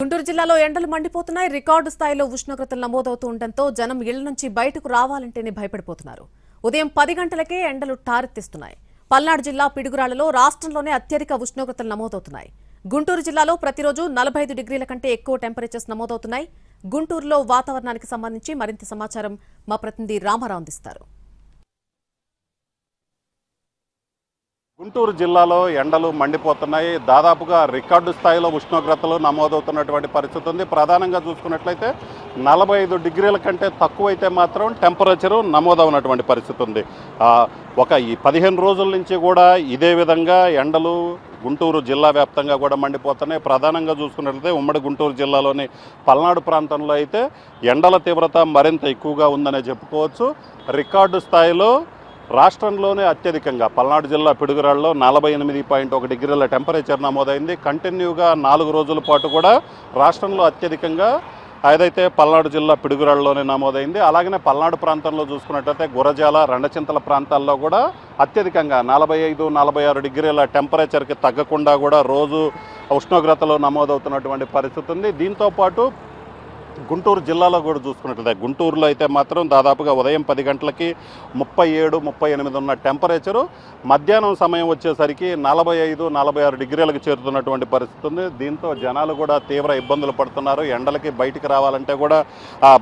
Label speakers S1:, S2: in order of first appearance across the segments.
S1: గుంటూరు జిల్లాలో ఎండలు మండిపోతున్నాయి. రికార్డు స్థాయిలో ఉష్ణోగ్రతలు నమోదవుతూ ఉండడంతో జనం ఇళ్ల నుంచి బయటకు రావాలంటేనే భయపడిపోతున్నారు. ఉదయం 10 గంటలకే ఎండలు టారెత్తిస్తున్నాయి. పల్నాడు జిల్లా పిడుగురాళ్లలో రాష్ట్రంలోనే అత్యధిక ఉష్ణోగ్రతలు నమోదవుతున్నాయి. గుంటూరు జిల్లాలో ప్రతిరోజు 45 డిగ్రీల కంటే ఎక్కువ టెంపరేచర్స్ నమోదవుతున్నాయి. గుంటూరులో వాతావరణానికి సంబంధించి మరింత సమాచారం మా ప్రతినిధి రామారావు అందిస్తారు.
S2: గుంటూరు జిల్లాలో ఎండలు మండిపోతున్నాయి. దాదాపుగా రికార్డు స్థాయిలో ఉష్ణోగ్రతలు నమోదవుతున్నటువంటి పరిస్థితి ఉంది. ప్రధానంగా చూసుకున్నట్లయితే 45 డిగ్రీల కంటే తక్కువైతే మాత్రం టెంపరేచరు నమోదవునటువంటి పరిస్థితి ఉంది. ఈ 15 రోజుల నుంచి కూడా ఇదే విధంగా ఎండలు గుంటూరు జిల్లా వ్యాప్తంగా కూడా మండిపోతున్నాయి. ప్రధానంగా చూసుకున్నట్లయితే ఉమ్మడి గుంటూరు జిల్లాలోని పల్నాడు ప్రాంతంలో అయితే ఎండల తీవ్రత మరింత ఎక్కువగా ఉందనే చెప్పుకోవచ్చు. రికార్డు స్థాయిలో రాష్ట్రంలోనే అత్యధికంగా పల్నాడు జిల్లా పిడుగురాళ్లలో 48.1 డిగ్రీల టెంపరేచర్ నమోదైంది. కంటిన్యూగా 4 రోజుల పాటు కూడా రాష్ట్రంలో అత్యధికంగా ఏదైతే పల్నాడు జిల్లా పిడుగురాళ్లలోనే నమోదైంది. అలాగనే పల్నాడు ప్రాంతంలో చూసుకున్నట్లయితే గురజాల, రెండచింతల ప్రాంతాల్లో కూడా అత్యధికంగా 45-46 డిగ్రీల టెంపరేచర్కి తగ్గకుండా కూడా రోజు ఉష్ణోగ్రతలు నమోదవుతున్నటువంటి పరిస్థితి ఉంది. దీంతోపాటు గుంటూరు జిల్లాలో కూడా చూసుకున్నట్లయితే గుంటూరులో అయితే మాత్రం దాదాపుగా ఉదయం 10 గంటలకి 37-38 ఉన్న టెంపరేచరు మధ్యాహ్నం సమయం వచ్చేసరికి 45-46 డిగ్రీలకు చేరుతున్నటువంటి పరిస్థితి ఉంది. దీంతో జనాలు కూడా తీవ్ర ఇబ్బందులు పడుతున్నారు. ఎండలకి బయటికి రావాలంటే కూడా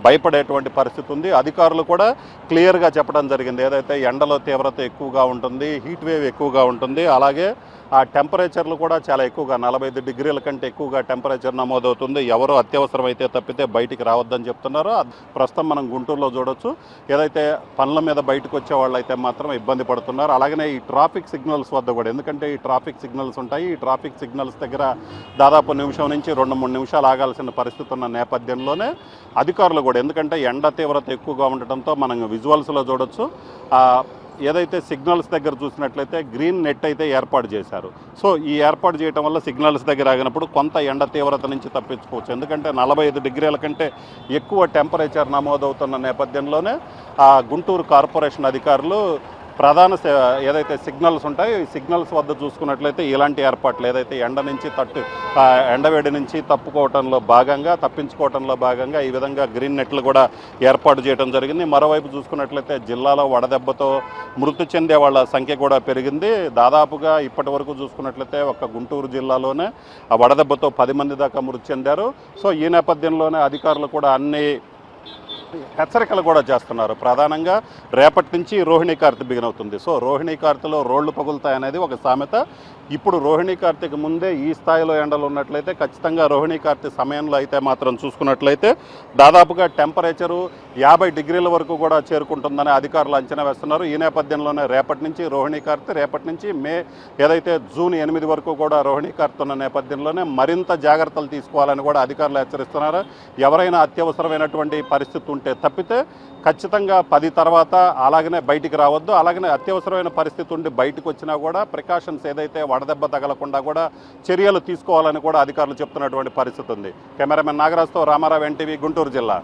S2: భయపడేటువంటి పరిస్థితి ఉంది. అధికారులు కూడా క్లియర్గా చెప్పడం జరిగింది. ఏదైతే ఎండలో తీవ్రత ఎక్కువగా ఉంటుంది, హీట్ వేవ్ ఎక్కువగా ఉంటుంది, అలాగే ఆ టెంపరేచర్లు కూడా చాలా ఎక్కువగా 45 డిగ్రీల కంటే ఎక్కువగా టెంపరేచర్ నమోదవుతుంది. ఎవరో అత్యవసరమైతే తప్పితే బయటికి రావద్దని చెప్తున్నారో ప్రస్తుతం మనం గుంటూరులో చూడొచ్చు. ఏదైతే పనుల మీద బయటకు వచ్చే వాళ్ళు అయితే మాత్రం ఇబ్బంది పడుతున్నారు. అలాగనే ఈ ట్రాఫిక్ సిగ్నల్స్ వద్ద కూడా, ఎందుకంటే ఈ ట్రాఫిక్ సిగ్నల్స్ ఉంటాయి, ఈ ట్రాఫిక్ సిగ్నల్స్ దగ్గర దాదాపు నిమిషం నుంచి 2-3 నిమిషాలు ఆగాల్సిన పరిస్థితి ఉన్న నేపథ్యంలోనే అధికారులు కూడా, ఎందుకంటే ఎండ తీవ్రత ఎక్కువగా ఉండటంతో మనం విజువల్స్లో చూడొచ్చు, ఏదైతే సిగ్నల్స్ దగ్గర చూసినట్లయితే గ్రీన్ నెట్ అయితే ఏర్పాటు చేశారు. సో ఈ ఏర్పాటు చేయడం వల్ల సిగ్నల్స్ దగ్గర ఆగినప్పుడు కొంత ఎండ తీవ్రత నుంచి తప్పించుకోవచ్చు. ఎందుకంటే 45 డిగ్రీల కంటే ఎక్కువ టెంపరేచర్ నమోదవుతున్న నేపథ్యంలోనే గుంటూరు కార్పొరేషన్ అధికారులు ప్రధాన ఏదైతే సిగ్నల్స్ ఉంటాయో ఈ సిగ్నల్స్ వద్ద చూసుకున్నట్లయితే ఇలాంటి ఏర్పాట్లు ఏదైతే ఎండవేడి నుంచి తప్పించుకోవడంలో భాగంగా ఈ విధంగా గ్రీన్ నెట్లు కూడా ఏర్పాటు చేయడం జరిగింది. మరోవైపు చూసుకున్నట్లయితే జిల్లాలో వడదెబ్బతో మృతి చెందే వాళ్ళ సంఖ్య కూడా పెరిగింది. దాదాపుగా ఇప్పటి వరకు చూసుకున్నట్లయితే ఒక గుంటూరు జిల్లాలోనే ఆ వడదెబ్బతో 10 మంది దాకా మృతి చెందారు. సో ఈ నేపథ్యంలోనే అధికారులు కూడా అన్ని హెచ్చరికలు కూడా చేస్తున్నారు. ప్రధానంగా రేపటి నుంచి రోహిణీ కార్తె బిగిన్ అవుతుంది. సో రోహిణీ కార్తెలో రోళ్లు పగులుతాయనేది ఒక సామెత. ఇప్పుడు రోహిణీ కార్తెకి ముందే ఈ స్థాయిలో ఎండలు ఉన్నట్లయితే ఖచ్చితంగా రోహిణీ కార్తె సమయంలో అయితే మాత్రం చూసుకున్నట్లయితే దాదాపుగా టెంపరేచరు 50 డిగ్రీల వరకు కూడా చేరుకుంటుందని అధికారులు అంచనా వేస్తున్నారు. ఈ నేపథ్యంలోనే రేపటి నుంచి రోహిణీ కార్తె, రేపటి నుంచి ఏదైతే జూన్ 8 వరకు కూడా రోహిణీ కార్తె ఉన్న నేపథ్యంలోనే మరింత జాగ్రత్తలు తీసుకోవాలని కూడా అధికారులు హెచ్చరిస్తున్నారు. ఎవరైనా అత్యవసరమైనటువంటి పరిస్థితి ఉంటే తప్పితే ఖచ్చితంగా 10 తర్వాత అలాగనే బయటికి రావద్దు. అలాగనే అత్యవసరమైన పరిస్థితి ఉండి బయటకు వచ్చినా కూడా ప్రికాషన్స్ ఏదైతే వడదెబ్బ తగలకుండా కూడా చర్యలు తీసుకోవాలని కూడా అధికారులు చెప్తున్నటువంటి పరిస్థితి ఉంది. కెమెరామెన్ నాగరాజ్తో రామారావు, ఎన్టీవీ, గుంటూరు జిల్లా.